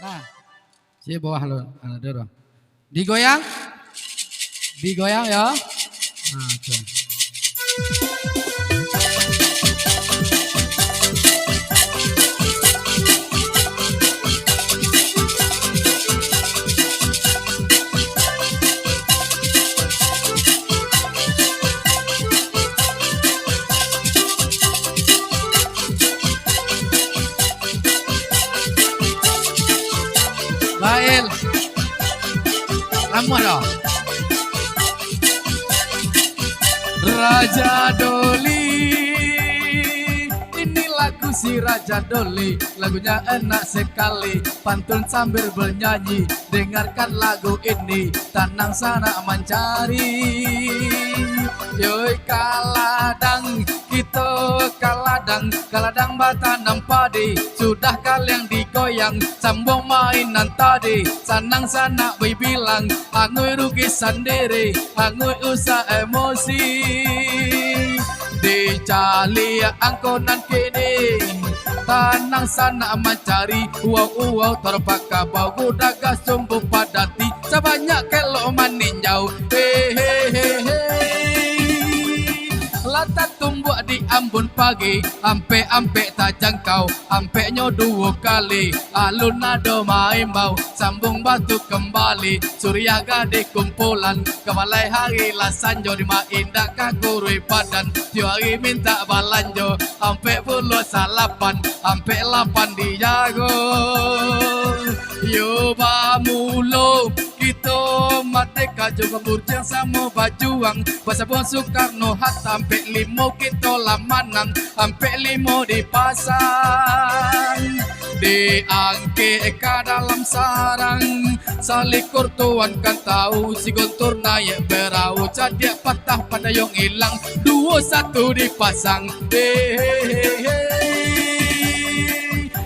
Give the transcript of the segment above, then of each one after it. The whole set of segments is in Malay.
Nah, si bawah lo, ada. Digoyang, digoyang ya. Nah, tuh. Bail, lama dah. Raja Doli, ini lagu si Raja Doli. Lagunya enak sekali, pantun sambil bernyanyi. Dengarkan lagu ini, tanang sana mencari. Yoi kaladang, kita kaladang batanam padi. Sudah kalian digoyang, sambung mainan tadi. Sanang sana bilang, angui rugi sendiri, angui usah emosi. Dicali angkonan kini, tanang sana mencari. Uau terbakar bau gudaga sumbu padati. Sebanyak kelok maninjau, hehehe. Latak tumbuk di Ambon pagi, ampe tak jangkau, ampeknya 2 kali. Alun nado main bau, sambung batu kembali. Surya gade kumpulan, kemalai hari lasanjo. Di maindah kagurui badan, tiari minta balanjo. Ampe puluh salapan, ampe 8 dijago. Yo bamulo, kita merdeka juga burjang sama bajuang. Bahasa Bung Soekarno Hatta ampe 5 kita lamanang, ampe 5 di pasang. Diangke ke dalam sarang, salikur tuan kan tahu. Si gontor naik berau, jadi patah pada yang hilang. 2-1 dipasang.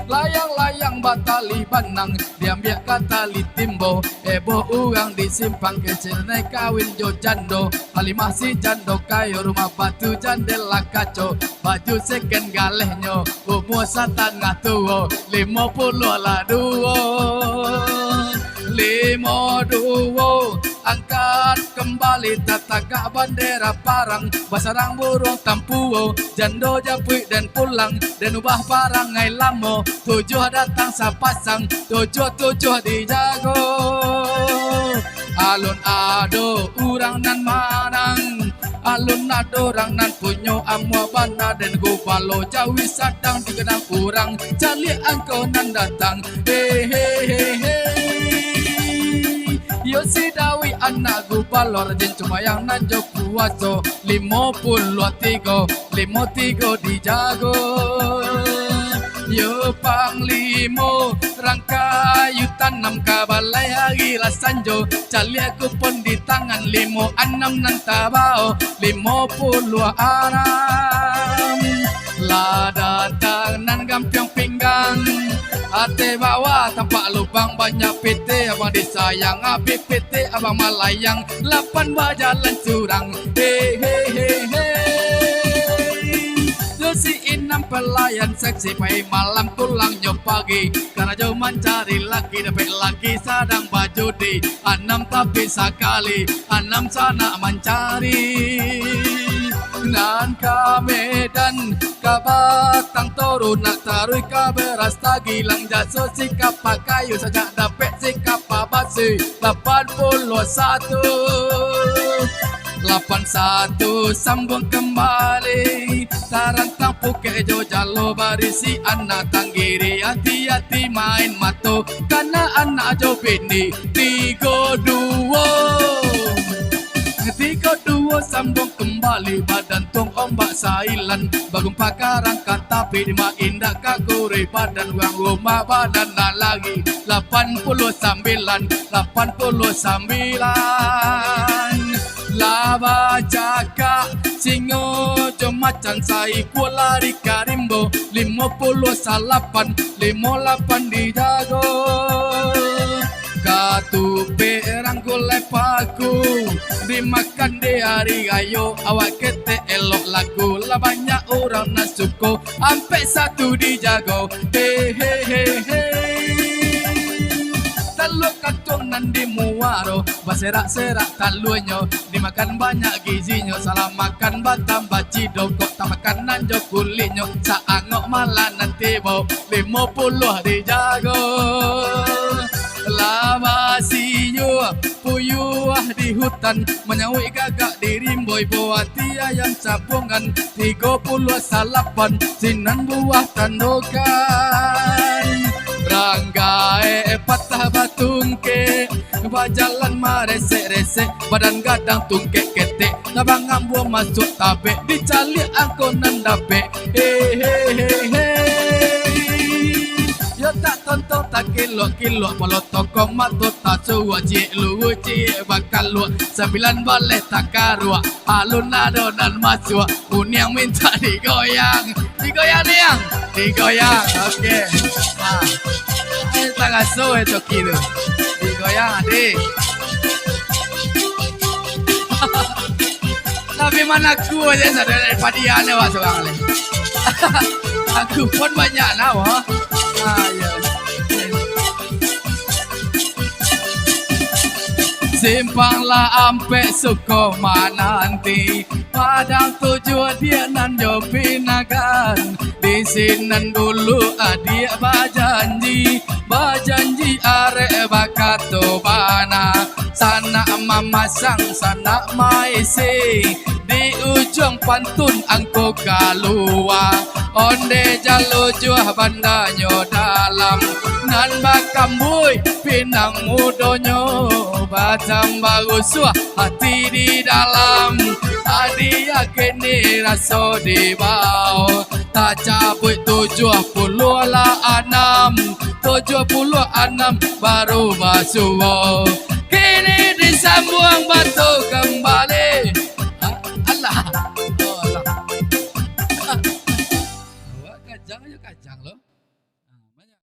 Layang-layang batali banang, diambil katali timbo. Ebo urang disimpang kecil naik kawin jo jando. Halimah si jando kayo, rumah batu jandela kaco. Baju second galehnya, umur 1,5 50 lah 52. Angkat kembali tatagak bendera parang. Basarang burung tampuo, jando japui dan pulang. Dan ubah parang ngai lamo, 7 datang sapasang. 7 dijago. Alun ado urang nan manang, alun ado orang nan punyo amwa banda. Dan gubalo jawi sadang digenang urang, cali angkau nan datang. Hehehe. Yo si dawi anak gubalo rajin cuma yang nanjo kuaso. 53 dijago. Yo panglimo rangkayu tanam kabalai hari lasanjo. Cali aku pun di tangan 56 nan tabao. 50 aram lah datang nan gampiang pinggang. Ate bawa tampak lubang banyak PT. Abang disayang habis PT abang malayang. 8 berjalan curang. Hehehe. Si inam pelayan seksi pai malam pulang nyo pagi. Karena jauh mencari laki, dapat laki sadang baju di. 6 tapi sekali, 6 sana mencari. Nan ke Medan, ke Batang Toru. Nak taruh ke beras tagilang jaso. Sikap pakayu saja dapat sikap basi. 81 sambung kembali. Tarantang puke jo jalo barisi anak tanggiri. Hati-hati main mato, karena anak jo bini. 3-2 sambung kembali. Badan tong ombak sailan, bagum pakarang tapi di maindah kaguri. Badan uang rumah badan dah lagi. 89 Laba jaka singo jomacan sai lari karimbo. 58 dijago. Katupe rangkul lepaku, dimakan di hari ayo. Awak kete elok lagu, lah banyak orang nasuko. Ampe 1 dijago. Hehehe. muaro, berserak-serak talunya, dimakan banyak gizinya, salah makan batam baci dogok, tak makanan jo kulitnya, saangok malah nanti bau 50 dijago. Lama siyo puyuah di hutan, menyawi gagak di rimboy, buati ayam sabungan, 30 salapan, sinan buah tandukan. Ranggai patah batungke, bajalan maresek-resek, badan gadang tungkek ketek, labang ambo masuk tabek, dicalik aku nandapek. Yo tak tonton tak kilo-kilo, kalau tokong matu tak suwa, cik lu cik bakal lu, 9 boleh tak karua, alun adonan masuk, uniang minta digoyang, digoyang niang, digoyang, oke. Tangan suwe coki tu, digoyang adik. Tapi mana aku aja sadar daripada dia ni wah seorang ni. Aku pun banyak nak wah. Ya. Simpanglah ampe Sukoma nanti, padang tujuan dia nan jo pinagan. Di sinan dulu adik bajanji arek bakato bana. Sana mamasang sana maisi, di ujung pantun angko kalua. Onde jalo juah bandanyo dalam, nan bakambui pinang mudonyo, batam bagus hati di dalam. Adi yakini raso di bawah, tak cabut 76 baru basuh. Kini disambung